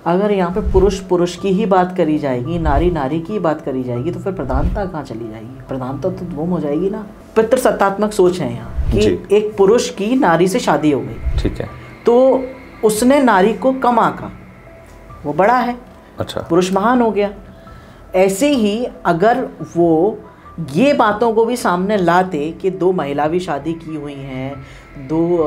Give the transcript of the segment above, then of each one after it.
अगर यहाँ पे पुरुष पुरुष की ही बात करी जाएगी, नारी नारी की बात करी जाएगी, तो फिर प्रधानता कहाँ चली जाएगी? प्रधानता तो गुम हो जाएगी ना। पितृसत्तात्मक सोच है यहाँ कि एक पुरुष की नारी से शादी हो गई, ठीक है, तो उसने नारी को कम आंका, वो बड़ा है, अच्छा, पुरुष महान हो गया। ऐसे ही अगर वो ये बातों को भी सामने लाते कि दो महिला भी शादी की हुई हैं, दो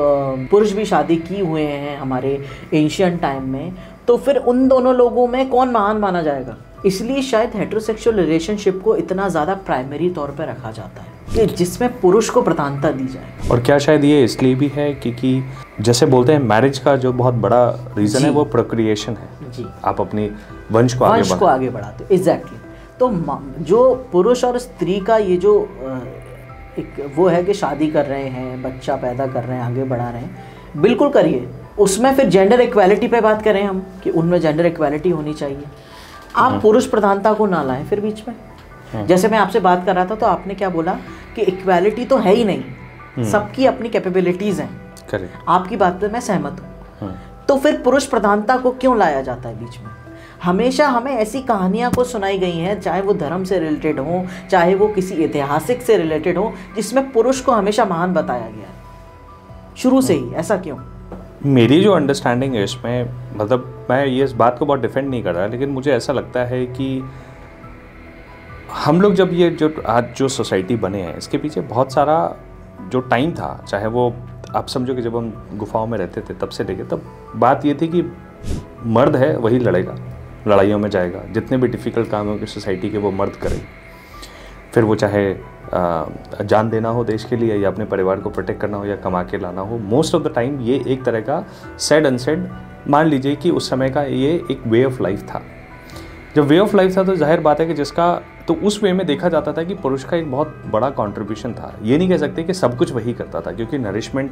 पुरुष भी शादी की हुए हैं हमारे एंशियंट टाइम में, तो फिर उन दोनों लोगों में कौन महान माना जाएगा? इसलिए शायद हेटेरोसेक्सुअल रिलेशनशिप को इतना ज़्यादा प्राइमरी तौर पर रखा जाता है कि जिसमें पुरुष को प्रधानता दी जाए। और क्या शायद ये इसलिए भी है क्योंकि जैसे बोलते हैं मैरिज का जो बहुत बड़ा रीज़न है वो प्रोक्रिएशन है जी, आप अपनी वंश को आगे बढ़ाते। एग्जैक्टली। तो जो पुरुष और स्त्री का ये जो एक वो है कि शादी कर रहे हैं, बच्चा पैदा कर रहे हैं, आगे बढ़ा रहे हैं, बिल्कुल करिए। उसमें फिर जेंडर इक्वालिटी पे बात करें हम कि उनमें जेंडर इक्वालिटी होनी चाहिए। आप पुरुष प्रधानता को ना लाएं फिर बीच में। जैसे मैं आपसे बात कर रहा था तो आपने क्या बोला कि इक्वालिटी तो है ही नहीं, सबकी अपनी कैपेबिलिटीज़ हैं। करेक्ट। आपकी बात पे मैं सहमत हूँ। तो फिर पुरुष प्रधानता को क्यों लाया जाता है बीच में? हमेशा हमें ऐसी कहानियाँ को सुनाई गई हैं, चाहे वो धर्म से रिलेटेड हो, चाहे वो किसी ऐतिहासिक से रिलेटेड हो, जिसमें पुरुष को हमेशा महान बताया गया है शुरू से ही। ऐसा क्यों? मेरी जो अंडरस्टैंडिंग है इसमें, मतलब मैं ये इस बात को बहुत डिफेंड नहीं कर रहा, लेकिन मुझे ऐसा लगता है कि हम लोग जब ये जो आज जो सोसाइटी बने हैं इसके पीछे बहुत सारा जो टाइम था, चाहे वो आप समझो कि जब हम गुफाओं में रहते थे तब से लेके तब बात ये थी कि मर्द है वही लड़ेगा, लड़ाइयों में जाएगा, जितने भी डिफ़िकल्ट काम हो कि सोसाइटी के वो मर्द करे, फिर वो चाहे जान देना हो देश के लिए या अपने परिवार को प्रोटेक्ट करना हो या कमा के लाना हो। मोस्ट ऑफ द टाइम ये एक तरह का सेड अनसेड मान लीजिए कि उस समय का ये एक वे ऑफ लाइफ था। जब वे ऑफ लाइफ था तो जाहिर बात है कि जिसका तो उस वे में देखा जाता था कि पुरुष का एक बहुत बड़ा कंट्रीब्यूशन था। ये नहीं कह सकते कि सब कुछ वही करता था, क्योंकि नरिशमेंट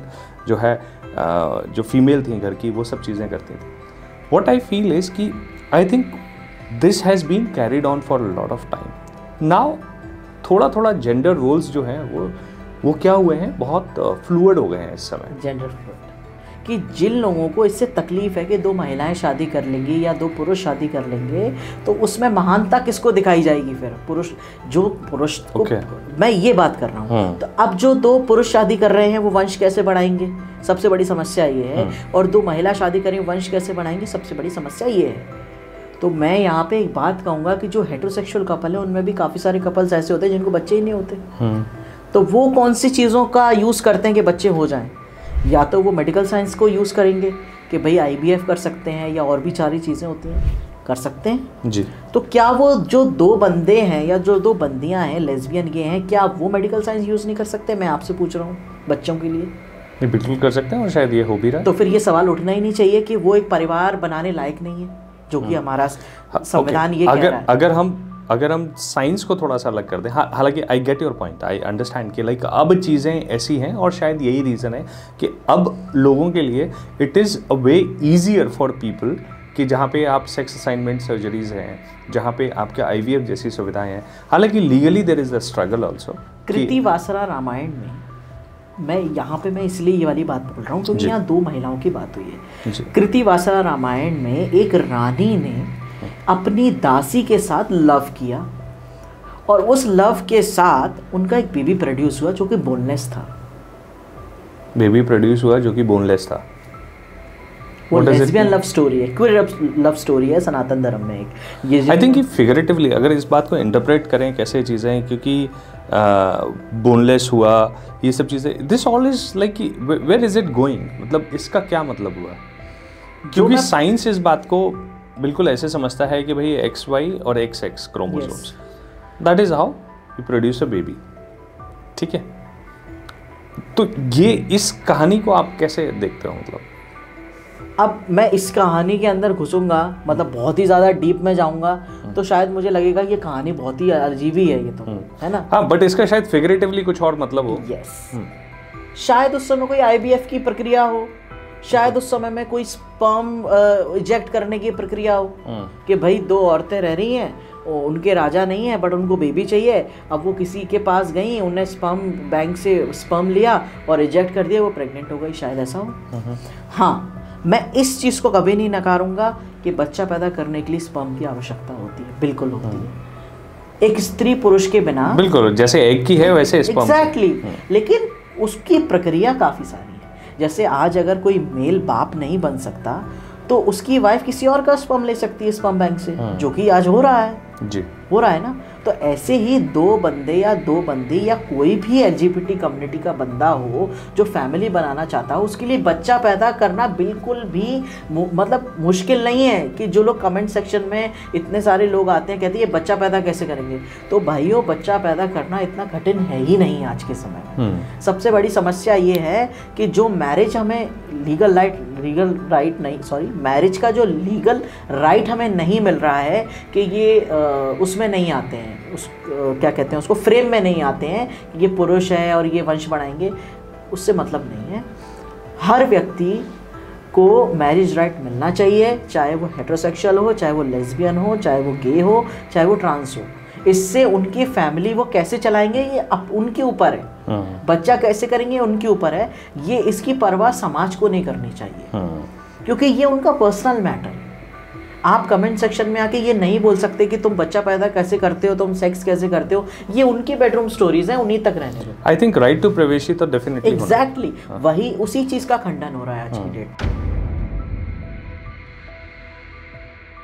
जो है जो फीमेल थी घर की वो सब चीज़ें करती थी। व्हाट आई फील इज़ कि I think this has been carried on for a lot of time. Now थोड़ा थोड़ा जेंडर रोल्स जो हैं वो क्या हुए हैं, बहुत फ्लूइड हो गए हैं इस समय। जेंडर फ्लूइड कि जिन लोगों को इससे तकलीफ है कि दो महिलाएं शादी कर लेंगी या दो पुरुष शादी कर लेंगे, तो उसमें महानता किसको दिखाई जाएगी? फिर पुरुष को मैं ये बात कर रहा हूँ। तो अब जो दो पुरुष शादी कर रहे हैं वो वंश कैसे बढ़ाएंगे? सबसे बड़ी समस्या ये है। और दो महिला शादी करेंगे वंश कैसे बढ़ाएंगे? सबसे बड़ी समस्या ये है। तो मैं यहाँ पे एक बात कहूँगा कि जो हेटेरोसेक्सुअल कपल है उनमें भी काफ़ी सारे कपल्स ऐसे होते हैं जिनको बच्चे ही नहीं होते। तो वो कौन सी चीज़ों का यूज़ करते हैं कि बच्चे हो जाएं? या तो वो मेडिकल साइंस को यूज़ करेंगे कि भाई IVF कर सकते हैं, या और भी सारी चीज़ें होती हैं कर सकते हैं जी। तो क्या वो जो दो बंदे हैं या जो दो बंदियां हैं लेस्बियन गे हैं, क्या वो मेडिकल साइंस यूज़ नहीं कर सकते? मैं आपसे पूछ रहा हूँ बच्चों के लिए। बिल्कुल कर सकते हैं और शायद ये हो भी रहा है। तो फिर ये सवाल उठना ही नहीं चाहिए कि वो एक परिवार बनाने लायक नहीं है, जो कि हमारा संविधान ये कह रहा है। अगर हम साइंस को थोड़ा सा अलग कर दें, हालांकि I get your point, I understand कि लाइक अब चीज़ें ऐसी हैं और शायद यही रीज़न है कि अब लोगों के लिए it is a way easier for people कि जहाँ पे आप सेक्स असाइनमेंट सर्जरीज हैं, जहाँ पे आपके IVF जैसी सुविधाएं हैं। हालांकि legally there is a struggle also. कृतिवासरा रामायण में मैं यहाँ पे मैं इसलिए ये वाली बात बोल रहा हूँ क्योंकि यहाँ दो महिलाओं की बात हुई है। कृतिवासरा रामायण में एक रानी ने अपनी दासी के साथ लव किया और उस लव के साथ उनका एक बेबी प्रोड्यूस हुआ जो कि बोनलेस था। बेबी प्रोड्यूस हुआ जो कि बोनलेस था। वो लेस्बियन लव स्टोरी है, क्वीर लव स्टोरी है सनातन धर्म में एक। ये आई थिंक फिगरेटिवली अगर इस बात को इंटरप्रेट करें कैसे चीज़ें, क्योंकि बोनलेस हुआ ये सब चीज़ें, this all is like where is it going, मतलब इसका क्या मतलब हुआ? क्योंकि साइंस इस बात को बिल्कुल ऐसे समझता है कि भाई XY और XX chromosomes, that is how you produce a baby. ठीक है, तो ये इस कहानी को आप कैसे देखते हो? मतलब अब मैं इस कहानी के अंदर घुसूंगा, मतलब बहुत ही ज़्यादा डीप में जाऊंगा तो शायद मुझे लगेगा ये कहानी बहुत ही अजीब ही है ये तो, है ना? हाँ, बट इसका शायद फिगरेटिवली कुछ और मतलब हो। यस, शायद उस समय कोई IVF की प्रक्रिया हो, शायद उस समय में कोई स्पर्म इजेक्ट करने की प्रक्रिया हो कि भाई दो औरतें रह रही हैं, उनके राजा नहीं है बट उनको बेबी चाहिए। अब वो किसी के पास गई, उन्हें स्पर्म बैंक से स्पर्म लिया और इजेक्ट कर दिया, वो प्रेग्नेंट हो गई, शायद ऐसा हो। हाँ, मैं इस चीज़ को कभी नहीं नकारूंगा कि बच्चा पैदा करने के लिए स्पर्म की आवश्यकता होती है, बिल्कुल होती है। एक स्त्री पुरुष के बिना, बिल्कुल जैसे एग की है वैसे स्पर्म। एग्जैक्टली, लेकिन उसकी प्रक्रिया काफ़ी सारी है। जैसे आज अगर कोई मेल बाप नहीं बन सकता तो उसकी वाइफ किसी और का स्पर्म ले सकती है स्पर्म बैंक से, जो कि आज हो रहा है जी, हो रहा है ना। तो ऐसे ही दो बंदे या दो बंदी या कोई भी LGBT कम्युनिटी का बंदा हो जो फैमिली बनाना चाहता हो, उसके लिए बच्चा पैदा करना बिल्कुल भी मतलब मुश्किल नहीं है। कि जो लोग कमेंट सेक्शन में इतने सारे लोग आते हैं कहते हैं ये बच्चा पैदा कैसे करेंगे, तो भाइयों बच्चा पैदा करना इतना कठिन है ही नहीं आज के समय में। सबसे बड़ी समस्या ये है कि जो मैरिज हमें मैरिज का जो लीगल राइट हमें नहीं मिल रहा है कि ये उसमें नहीं आते हैं, क्या कहते हैं उसको, फ्रेम में नहीं आते हैं कि ये पुरुष है और ये वंश बढ़ाएंगे, उससे मतलब नहीं है। हर व्यक्ति को मैरिज राइट मिलना चाहिए, चाहे वो हेटेरोसेक्सुअल हो, चाहे वो लेस्बियन हो, चाहे वो गे हो, चाहे वो ट्रांस हो। इससे उनकी फैमिली वो कैसे चलाएंगे ये अब उनके ऊपर है, बच्चा कैसे करेंगे उनके ऊपर है। ये इसकी परवाह समाज को नहीं करनी चाहिए, क्योंकि ये उनका पर्सनल मैटर है। आप कमेंट सेक्शन में आके ये नहीं बोल सकते कि तुम बच्चा पैदा कैसे करते हो, तुम सेक्स कैसे करते हो, ये उनकी बेडरूम स्टोरीज हैं, उन्हीं तक रहने दो। I think right to privacy तो डेफिनेटली एग्जैक्टली वही उसी चीज का खंडन हो रहा है आज की डेट।